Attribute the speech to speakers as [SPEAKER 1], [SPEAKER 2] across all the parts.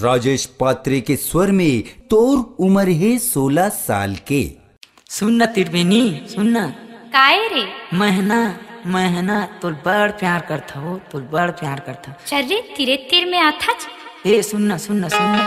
[SPEAKER 1] राजेश पात्रे के स्वर में तोर उम्र है 16 साल के।
[SPEAKER 2] सुनना त्रिवेणी सुनना
[SPEAKER 3] काहे रे
[SPEAKER 2] महना तोर बड़ प्यार करता हो, तोर बड़ प्यार करता।
[SPEAKER 3] चल रे तिरे तिर में आता
[SPEAKER 2] ए सुनना सुनना सुनना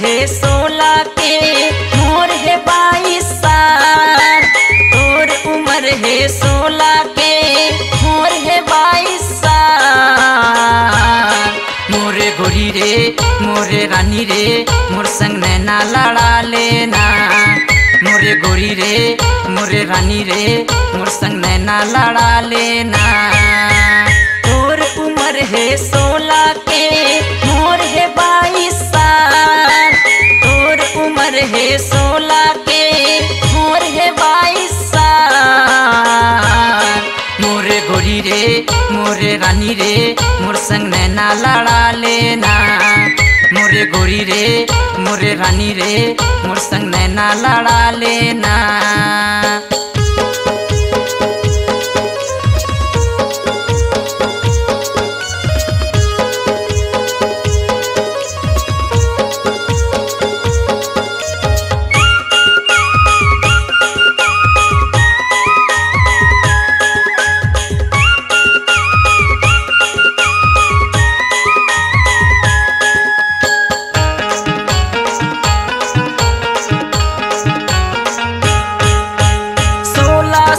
[SPEAKER 2] है 16 के मोर है 22 साल, तोर उम्र है 16 के मोर है 22 साल। मोरे गोरी रे मोरे रानी रे मोर संग नैना लड़ा लेना, मोरे गोरी रे मोरे रानी रे मोर संग नैना लड़ा लेना। तोर उम्र है 16 के मोर है 22 साल, तोर उम्र है 16 के मोर है 22 साल। मोरे गोरी रे मोरे रानी रे मोर संग नैना लड़ा लेना, मोरे गोरी रे मोरे रानी रे मोर संग नैना लड़ा लेना।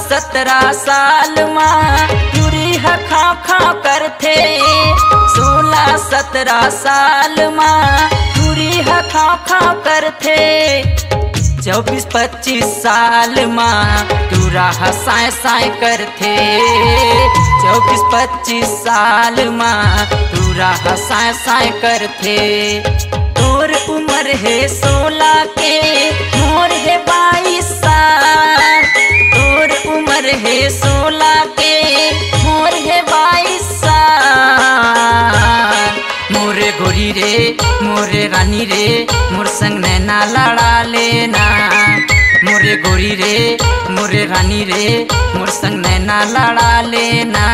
[SPEAKER 2] सत्रह साल माँ यूरी खाओ खाओ करथे, 16-17 साल माँ यूरी खाओ खाओ करथे। 24-25 साल माँ टूरा हसाए साए करथे, 24-25 साल माँ टूरा हसाए साए करथे। तोर उम्र है 16 के मोर है 22 साल, तोर उम्र है 16 के मोर है 22 साल। मोरे गोरी रे मोरे रानी रे मोर संग नैना लड़ा लेना, मोरे गोरी रे मोरे रानी रे मोर संग नैना लड़ा लेना।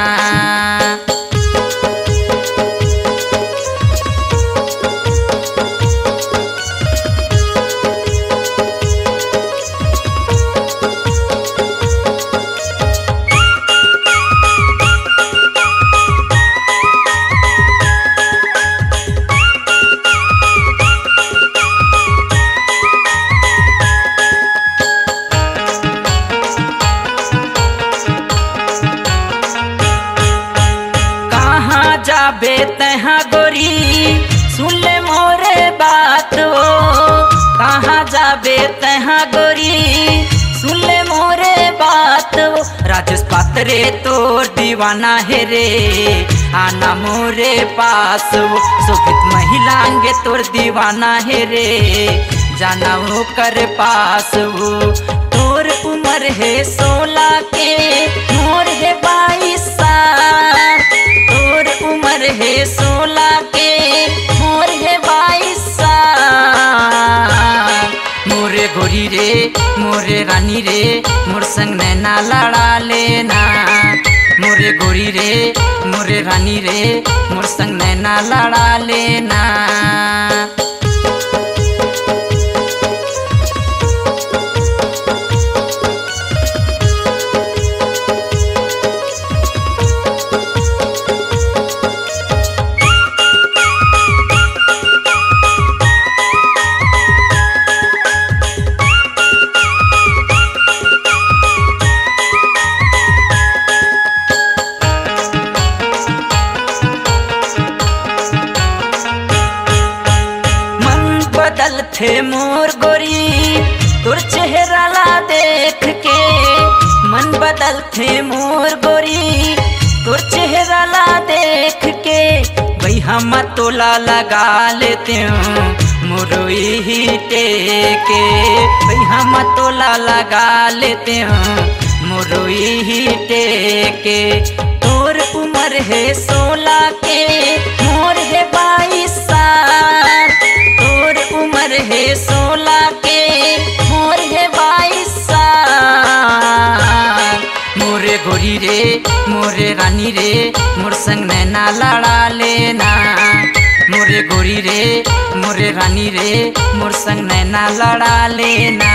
[SPEAKER 2] जाबे तहाँ गोरी सुन ले मोरे बात हो, कहाँ जाबे तहाँ गोरी सुन ले मोरे बात हो। राजेश पात्रे तोर दीवाना है रे आना मोरे पास हो, शोभित महिलांगे तोर दीवाना है रे जाना हो कर पास हो। तोर उम्र है 16 के मोर है 22 साल, तोर उम्र है 16 के मोर है 22 साल। मोरे गोरी रे मोरे रानी रे मोर संग नैना लड़ा लेना, मोरे गोरी रे मोरे रानी रे मोर संग नैना लड़ा लेना। थे मोर गोरी तोर चेहरा ला देख के मन बदल थे मोर गोरी तोर चेहरा ला देख के भाई हम तोला लगा लेते हूँ मुरई ही टेके, भाई हम तोला लगा लेते हैं मुरई ही टेके। तोर उम्र है 16 के मोर है 22 साल, तोर उम्र है 16 के मोर है 22 साल। मोरे गोरी रे मोरे रानी रे मोर संग नैना लड़ा लेना, मोरे गोरी रे मोरे रानी रे मोर संग नैना लड़ा लेना,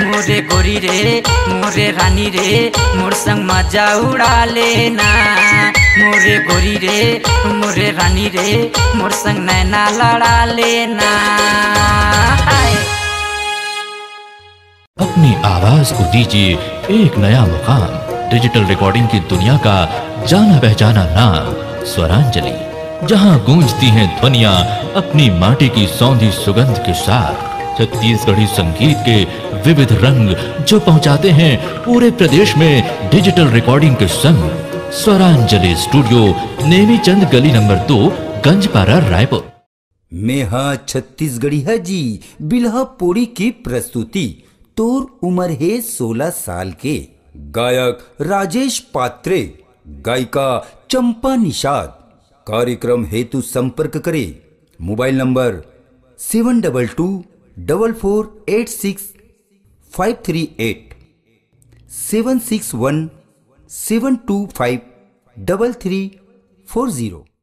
[SPEAKER 2] मोरे गोरी रे मोरे रानी रे मोर संग मजा उड़ा लेना, मोरे गोरी रे मोरे रानी रे मोर संग नैना लड़ा लेना।
[SPEAKER 4] अपनी आवाज को दीजिए एक नया मुकाम। डिजिटल रिकॉर्डिंग की दुनिया का जाना पहचाना नाम स्वरांजलि, जहां गूंजती हैं ध्वनियां अपनी माटी की सौंधी सुगंध के साथ। छत्तीसगढ़ी संगीत के विविध रंग जो पहुंचाते हैं पूरे प्रदेश में डिजिटल रिकॉर्डिंग के संग। स्वरांजलि स्टूडियो नेमीचंद गली नंबर 2 गंजपारा रायपुर
[SPEAKER 1] में हाँ छत्तीसगढ़ी है जी बिल्हा पोड़ी की प्रस्तुति। तोर उम्र है 16 साल के। गायक राजेश पात्रे, गायिका चंपा निषाद। कार्यक्रम हेतु संपर्क करें मोबाइल नंबर 7224486538 761 725 3340।